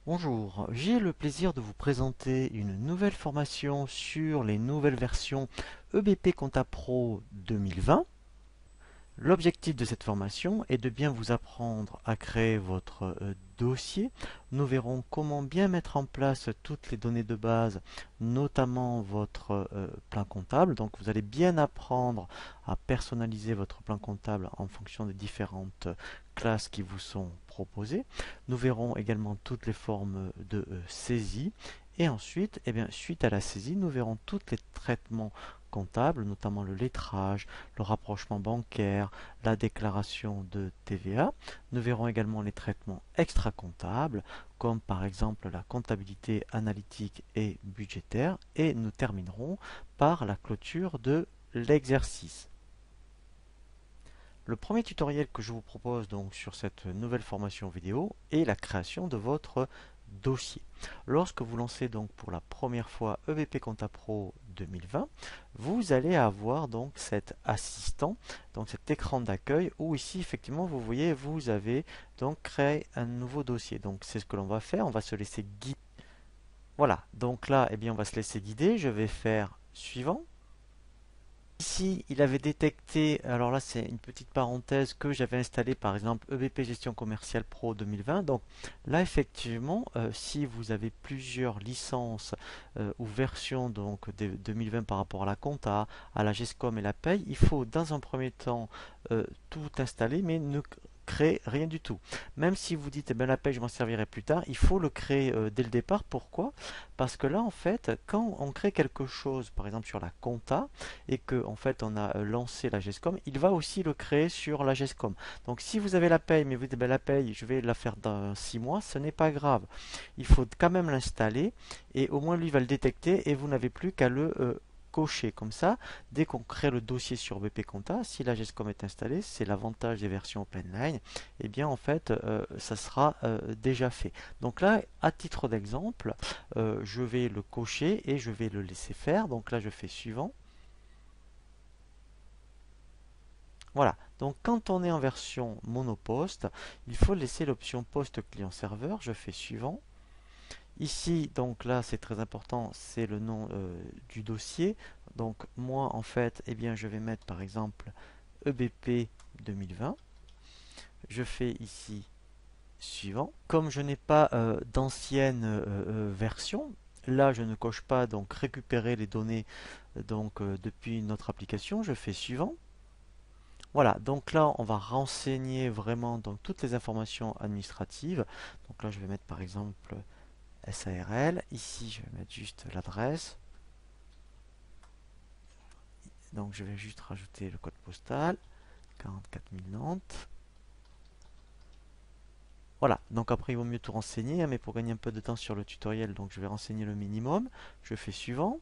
Bonjour, j'ai le plaisir de vous présenter une nouvelle formation sur les nouvelles versions EBP Compta Pro 2020. L'objectif de cette formation est de bien vous apprendre à créer votre dossier. Nous verrons comment bien mettre en place toutes les données de base, notamment votre plan comptable. Donc vous allez bien apprendre à personnaliser votre plan comptable en fonction des différentes classes qui vous sont proposées. Nous verrons également toutes les formes de saisie. Et ensuite, suite à la saisie, nous verrons tous les traitements comptables, notamment le lettrage, le rapprochement bancaire, la déclaration de TVA. Nous verrons également les traitements extra-comptables, comme par exemple la comptabilité analytique et budgétaire. Et nous terminerons par la clôture de l'exercice. Le premier tutoriel que je vous propose donc sur cette nouvelle formation vidéo est la création de votre dossier. Lorsque vous lancez donc pour la première fois EBP Compta Pro 2020, vous allez avoir donc cet assistant, donc cet écran d'accueil où ici effectivement vous voyez vous avez donc créé un nouveau dossier. Donc c'est ce que l'on va faire, on va se laisser guider. Voilà, donc là on va se laisser guider, je vais faire suivant. Ici, il avait détecté, alors là c'est une petite parenthèse que j'avais installé par exemple EBP Gestion Commerciale Pro 2020. Donc là effectivement, si vous avez plusieurs licences ou versions donc de 2020 par rapport à la compta, à la GESCOM et la paye, il faut dans un premier temps tout installer mais ne créer rien du tout. Même si vous dites la paye je m'en servirai plus tard, il faut le créer dès le départ. Pourquoi? Parce que là en fait, quand on crée quelque chose, par exemple sur la compta, et que en fait on a lancé la GESCOM, il va aussi le créer sur la GESCOM. Donc si vous avez la paye, mais vous dites la paye, je vais la faire dans 6 mois, ce n'est pas grave. Il faut quand même l'installer et au moins lui va le détecter et vous n'avez plus qu'à le cocher comme ça. Dès qu'on crée le dossier sur BP Compta, si la GESCOM est installée, c'est l'avantage des versions OpenLine, et bien en fait ça sera déjà fait. Donc là, à titre d'exemple, je vais le cocher et je vais le laisser faire. Donc là je fais suivant. Voilà, donc quand on est en version monoposte, il faut laisser l'option poste client-serveur. Je fais suivant. Ici, donc là, c'est très important, c'est le nom du dossier. Donc moi, en fait, je vais mettre par exemple EBP 2020. Je fais ici suivant. Comme je n'ai pas d'ancienne version, là, je ne coche pas donc récupérer les données depuis notre application. Je fais suivant. Voilà, donc là, on va renseigner vraiment donc, toutes les informations administratives. Donc là, je vais mettre par exemple SARL. Ici, je vais mettre juste l'adresse. Donc, je vais juste rajouter le code postal, 44 000 Nantes. Voilà, donc après, il vaut mieux tout renseigner, hein, mais pour gagner un peu de temps sur le tutoriel, donc je vais renseigner le minimum. Je fais suivant.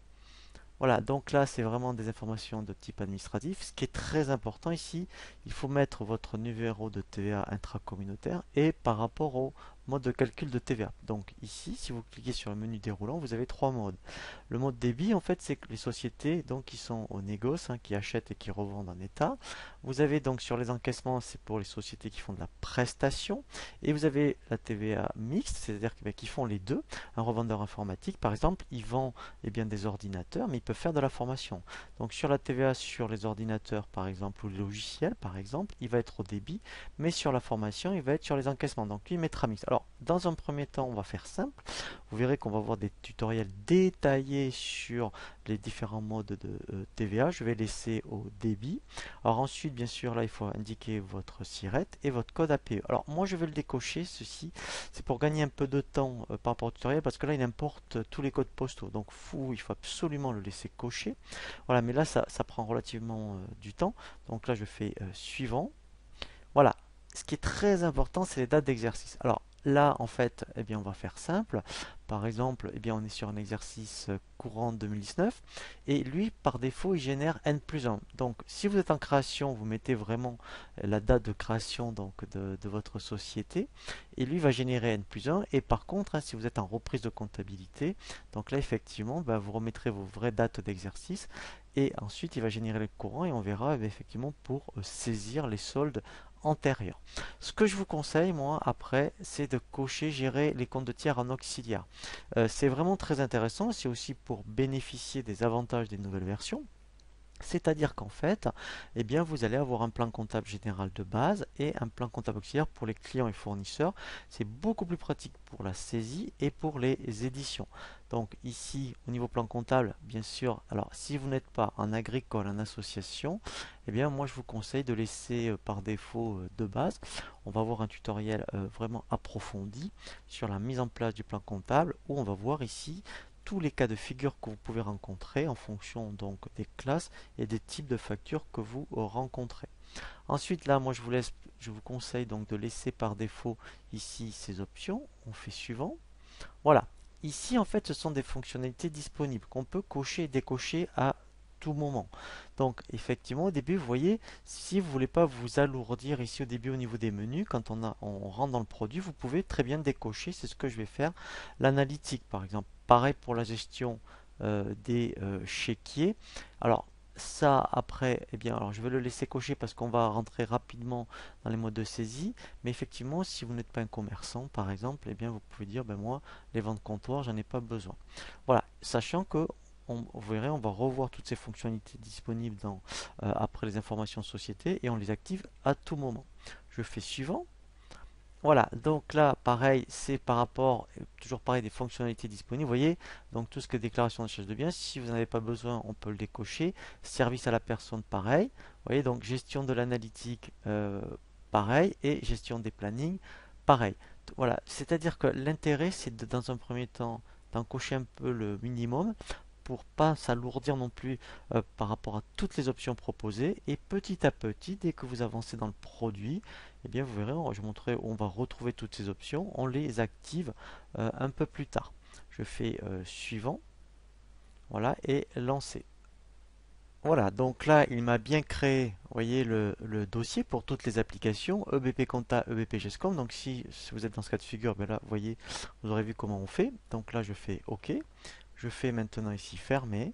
Voilà, donc là, c'est vraiment des informations de type administratif. Ce qui est très important ici, il faut mettre votre numéro de TVA intracommunautaire et par rapport au mode de calcul de TVA. Donc ici, si vous cliquez sur le menu déroulant, vous avez trois modes. Le mode débit, en fait, c'est que les sociétés donc, qui sont au négoce, hein, qui achètent et qui revendent en état. Vous avez donc sur les encaissements, c'est pour les sociétés qui font de la prestation. Et vous avez la TVA mixte, c'est-à-dire qui font les deux. Un revendeur informatique, par exemple, il vend des ordinateurs, mais ils peuvent faire de la formation. Donc sur la TVA sur les ordinateurs, par exemple, ou les logiciels, par exemple, il va être au débit, mais sur la formation, il va être sur les encaissements. Donc lui, il mettra mix. Alors, dans un premier temps, on va faire simple. Vous verrez qu'on va voir des tutoriels détaillés sur les différents modes de TVA. Je vais laisser au débit. Alors ensuite, bien sûr, là, il faut indiquer votre SIRET et votre code APE. Alors moi, je vais le décocher, ceci. C'est pour gagner un peu de temps par rapport au tutoriel, parce que là, il importe tous les codes postaux. Donc, il faut absolument le laisser cocher. Voilà, mais là, ça prend relativement du temps. Donc là, je fais suivant. Voilà. Ce qui est très important, c'est les dates d'exercice. Alors là, en fait, on va faire simple. Par exemple, on est sur un exercice courant 2019 et lui, par défaut, il génère n plus 1. Donc, si vous êtes en création, vous mettez vraiment la date de création de votre société et lui va générer n plus 1. Et par contre, hein, si vous êtes en reprise de comptabilité, donc là, effectivement, vous remettrez vos vraies dates d'exercice et ensuite, il va générer le courant et on verra effectivement pour saisir les soldes antérieure. Ce que je vous conseille, moi, après, c'est de cocher gérer les comptes de tiers en auxiliaire. C'est vraiment très intéressant, c'est aussi pour bénéficier des avantages des nouvelles versions. C'est-à-dire qu'en fait, eh bien, vous allez avoir un plan comptable général de base et un plan comptable auxiliaire pour les clients et fournisseurs. C'est beaucoup plus pratique pour la saisie et pour les éditions. Donc ici, au niveau plan comptable, bien sûr, alors si vous n'êtes pas en agricole, en association, eh bien moi je vous conseille de laisser par défaut de base. On va voir un tutoriel vraiment approfondi sur la mise en place du plan comptable où on va voir ici tous les cas de figure que vous pouvez rencontrer en fonction donc des classes et des types de factures que vous rencontrez. Ensuite, là, moi, je vous conseille donc de laisser par défaut ici ces options. On fait suivant. Voilà. Ici, en fait, ce sont des fonctionnalités disponibles qu'on peut cocher et décocher à tout moment. Donc, effectivement, au début, vous voyez, si vous ne voulez pas vous alourdir ici au début au niveau des menus, quand on rentre dans le produit, vous pouvez très bien décocher. C'est ce que je vais faire. L'analytique, par exemple. Pareil pour la gestion des chéquiers. Alors, ça, après, eh bien, alors je vais le laisser cocher parce qu'on va rentrer rapidement dans les modes de saisie. Mais effectivement, si vous n'êtes pas un commerçant, par exemple, eh bien, vous pouvez dire, ben moi, les ventes comptoir, j'en ai pas besoin. Voilà, sachant que vous verrez, on va revoir toutes ces fonctionnalités disponibles après les informations de société et on les active à tout moment. Je fais suivant. Voilà, donc là, pareil, c'est par rapport, toujours pareil, des fonctionnalités disponibles. Vous voyez, donc tout ce que déclaration de charge de biens, si vous n'en avez pas besoin, on peut le décocher. Service à la personne, pareil. Vous voyez, donc gestion de l'analytique, pareil, et gestion des plannings, pareil. Voilà, c'est-à-dire que l'intérêt, c'est dans un premier temps d'en cocher un peu le minimum pour pas s'alourdir non plus par rapport à toutes les options proposées. Et petit à petit, dès que vous avancez dans le produit, eh bien vous verrez, je vous montrerai où on va retrouver toutes ces options. On les active un peu plus tard. Je fais suivant, voilà, et lancer. Voilà, donc là, il m'a bien créé, vous voyez, le dossier pour toutes les applications, EBP Compta, EBP GESCOM. Donc si vous êtes dans ce cas de figure, ben là, vous voyez, vous aurez vu comment on fait. Donc là, je fais OK. Je fais maintenant ici fermer.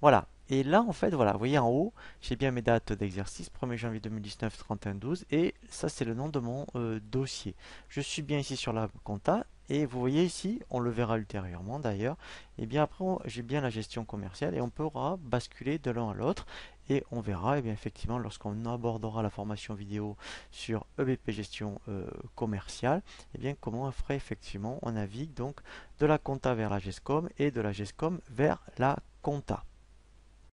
Voilà. Et là, en fait, voilà, vous voyez en haut, j'ai bien mes dates d'exercice, 1er janvier 2019, 31-12, et ça, c'est le nom de mon dossier. Je suis bien ici sur la compta, et vous voyez ici, on le verra ultérieurement d'ailleurs, et bien après, j'ai bien la gestion commerciale, et on pourra basculer de l'un à l'autre, et on verra, et bien effectivement, lorsqu'on abordera la formation vidéo sur EBP gestion commerciale, et bien comment on ferait effectivement, on navigue donc de la compta vers la GESCOM, et de la GESCOM vers la compta.